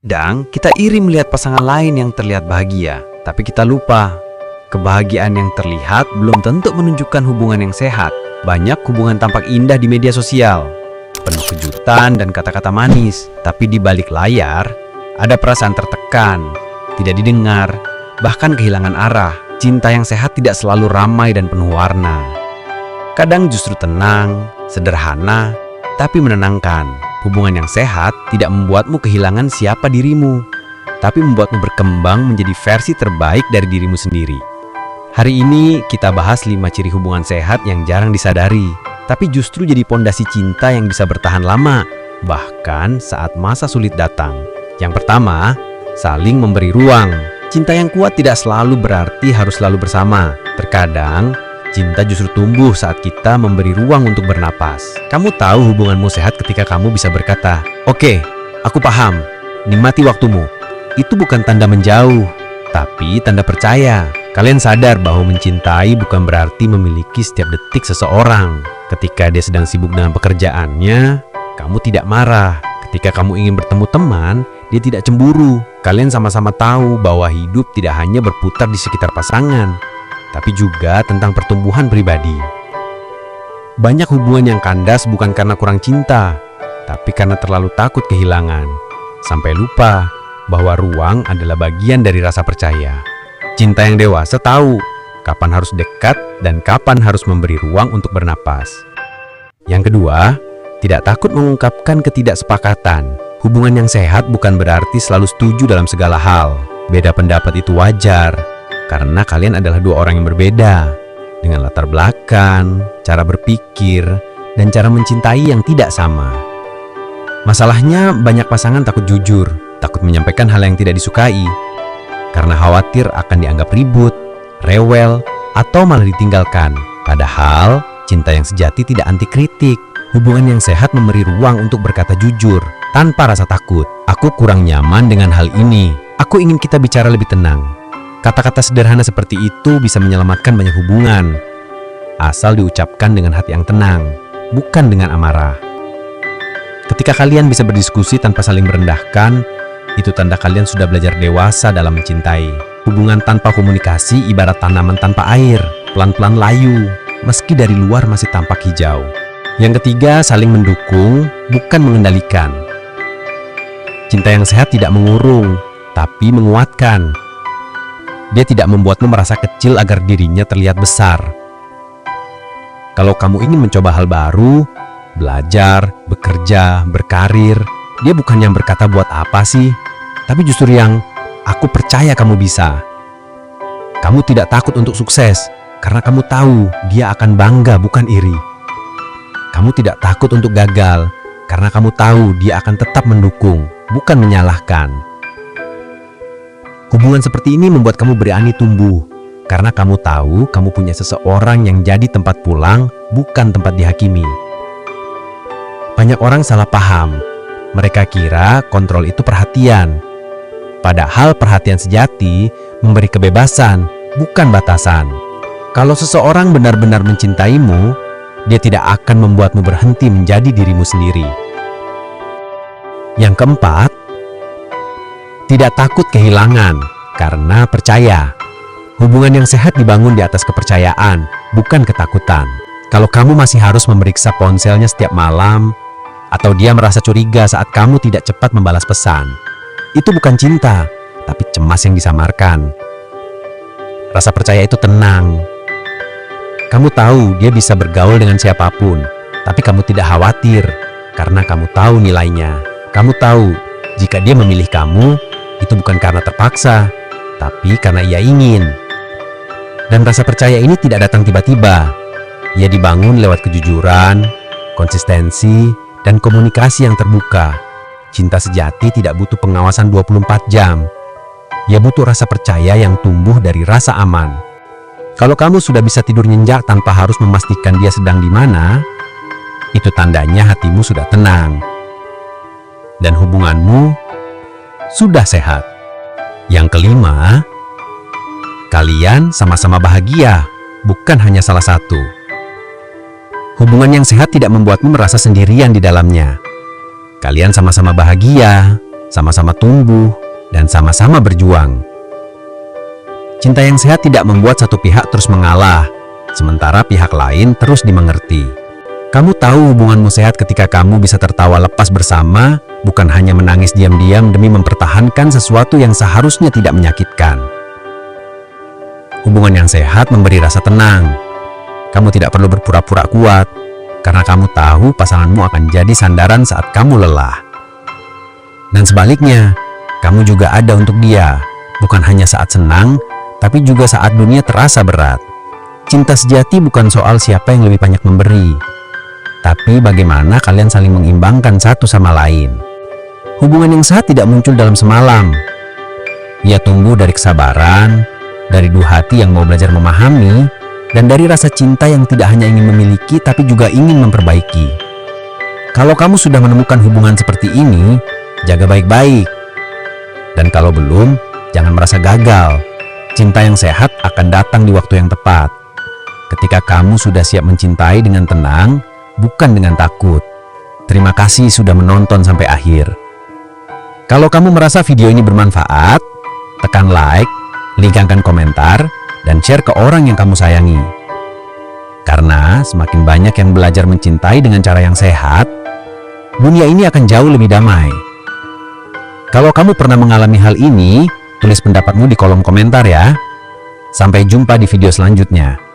Kadang kita iri melihat pasangan lain yang terlihat bahagia, tapi kita lupa. Kebahagiaan yang terlihat belum tentu menunjukkan hubungan yang sehat. Banyak hubungan tampak indah di media sosial, penuh kejutan dan kata-kata manis. Tapi di balik layar, ada perasaan tertekan, tidak didengar, bahkan kehilangan arah. Cinta yang sehat tidak selalu ramai dan penuh warna. Kadang justru tenang, sederhana, tapi menenangkan. Hubungan yang sehat tidak membuatmu kehilangan siapa dirimu, tapi membuatmu berkembang menjadi versi terbaik dari dirimu sendiri. Hari ini kita bahas 5 ciri hubungan sehat yang jarang disadari, tapi justru jadi pondasi cinta yang bisa bertahan lama, bahkan saat masa sulit datang. Yang pertama, saling memberi ruang. Cinta yang kuat tidak selalu berarti harus selalu bersama. Terkadang, cinta justru tumbuh saat kita memberi ruang untuk bernapas. Kamu tahu hubunganmu sehat ketika kamu bisa berkata, "Oke, aku paham, nikmati waktumu." Itu bukan tanda menjauh, tapi tanda percaya. Kalian sadar bahwa mencintai bukan berarti memiliki setiap detik seseorang. Ketika dia sedang sibuk dengan pekerjaannya, kamu tidak marah. Ketika kamu ingin bertemu teman, dia tidak cemburu. Kalian sama-sama tahu bahwa hidup tidak hanya berputar di sekitar pasangan, tapi juga tentang pertumbuhan pribadi. Banyak hubungan yang kandas bukan karena kurang cinta, tapi karena terlalu takut kehilangan, sampai lupa bahwa ruang adalah bagian dari rasa percaya. Cinta yang dewasa tahu kapan harus dekat dan kapan harus memberi ruang untuk bernapas. Yang kedua, tidak takut mengungkapkan ketidaksepakatan. Hubungan yang sehat bukan berarti selalu setuju dalam segala hal. Beda pendapat itu wajar, karena kalian adalah dua orang yang berbeda, dengan latar belakang, cara berpikir, dan cara mencintai yang tidak sama. Masalahnya, banyak pasangan takut jujur, takut menyampaikan hal yang tidak disukai, karena khawatir akan dianggap ribut, rewel, atau malah ditinggalkan. Padahal, cinta yang sejati tidak anti kritik. Hubungan yang sehat memberi ruang untuk berkata jujur, tanpa rasa takut. "Aku kurang nyaman dengan hal ini. Aku ingin kita bicara lebih tenang." Kata-kata sederhana seperti itu bisa menyelamatkan banyak hubungan, asal diucapkan dengan hati yang tenang, bukan dengan amarah. Ketika kalian bisa berdiskusi tanpa saling merendahkan, itu tanda kalian sudah belajar dewasa dalam mencintai. Hubungan tanpa komunikasi ibarat tanaman tanpa air, pelan-pelan layu, meski dari luar masih tampak hijau. Yang ketiga, saling mendukung, bukan mengendalikan. Cinta yang sehat tidak mengurung, tapi menguatkan. Dia tidak membuatmu merasa kecil agar dirinya terlihat besar. Kalau kamu ingin mencoba hal baru, belajar, bekerja, berkarir, dia bukan yang berkata buat apa sih, tapi justru yang "aku percaya kamu bisa." Kamu tidak takut untuk sukses, karena kamu tahu dia akan bangga bukan iri. Kamu tidak takut untuk gagal, karena kamu tahu dia akan tetap mendukung, bukan menyalahkan. Hubungan seperti ini membuat kamu berani tumbuh, karena kamu tahu kamu punya seseorang yang jadi tempat pulang, bukan tempat dihakimi. Banyak orang salah paham. Mereka kira kontrol itu perhatian. Padahal perhatian sejati memberi kebebasan, bukan batasan. Kalau seseorang benar-benar mencintaimu, dia tidak akan membuatmu berhenti menjadi dirimu sendiri. Yang keempat, tidak takut kehilangan karena percaya. Hubungan yang sehat dibangun di atas kepercayaan, bukan ketakutan. Kalau kamu masih harus memeriksa ponselnya setiap malam, atau dia merasa curiga saat kamu tidak cepat membalas pesan, itu bukan cinta, tapi cemas yang disamarkan. Rasa percaya itu tenang. Kamu tahu dia bisa bergaul dengan siapapun, tapi kamu tidak khawatir, karena kamu tahu nilainya. Kamu tahu, jika dia memilih kamu, itu bukan karena terpaksa, tapi karena ia ingin. Dan rasa percaya ini tidak datang tiba-tiba. Ia dibangun lewat kejujuran, konsistensi, dan komunikasi yang terbuka. Cinta sejati tidak butuh pengawasan 24 jam. Ia butuh rasa percaya yang tumbuh dari rasa aman. Kalau kamu sudah bisa tidur nyenyak tanpa harus memastikan dia sedang di mana, itu tandanya hatimu sudah tenang. Dan hubunganmu sudah sehat. Yang kelima, kalian sama-sama bahagia, bukan hanya salah satu. Hubungan yang sehat tidak membuatmu merasa sendirian di dalamnya. Kalian sama-sama bahagia, sama-sama tumbuh, dan sama-sama berjuang. Cinta yang sehat tidak membuat satu pihak terus mengalah, sementara pihak lain terus dimengerti. Kamu tahu hubunganmu sehat ketika kamu bisa tertawa lepas bersama, bukan hanya menangis diam-diam demi mempertahankan sesuatu yang seharusnya tidak menyakitkan. Hubungan yang sehat memberi rasa tenang. Kamu tidak perlu berpura-pura kuat, karena kamu tahu pasanganmu akan jadi sandaran saat kamu lelah. Dan sebaliknya, kamu juga ada untuk dia, bukan hanya saat senang, tapi juga saat dunia terasa berat. Cinta sejati bukan soal siapa yang lebih banyak memberi, tapi bagaimana kalian saling mengimbangkan satu sama lain. Hubungan yang sehat tidak muncul dalam semalam. Ia tumbuh dari kesabaran, dari dua hati yang mau belajar memahami, dan dari rasa cinta yang tidak hanya ingin memiliki tapi juga ingin memperbaiki. Kalau kamu sudah menemukan hubungan seperti ini, jaga baik-baik. Dan kalau belum, jangan merasa gagal. Cinta yang sehat akan datang di waktu yang tepat. Ketika kamu sudah siap mencintai dengan tenang, bukan dengan takut. Terima kasih sudah menonton sampai akhir. Kalau kamu merasa video ini bermanfaat, tekan like, linkkan komentar, dan share ke orang yang kamu sayangi. Karena semakin banyak yang belajar mencintai dengan cara yang sehat, dunia ini akan jauh lebih damai. Kalau kamu pernah mengalami hal ini, tulis pendapatmu di kolom komentar ya. Sampai jumpa di video selanjutnya.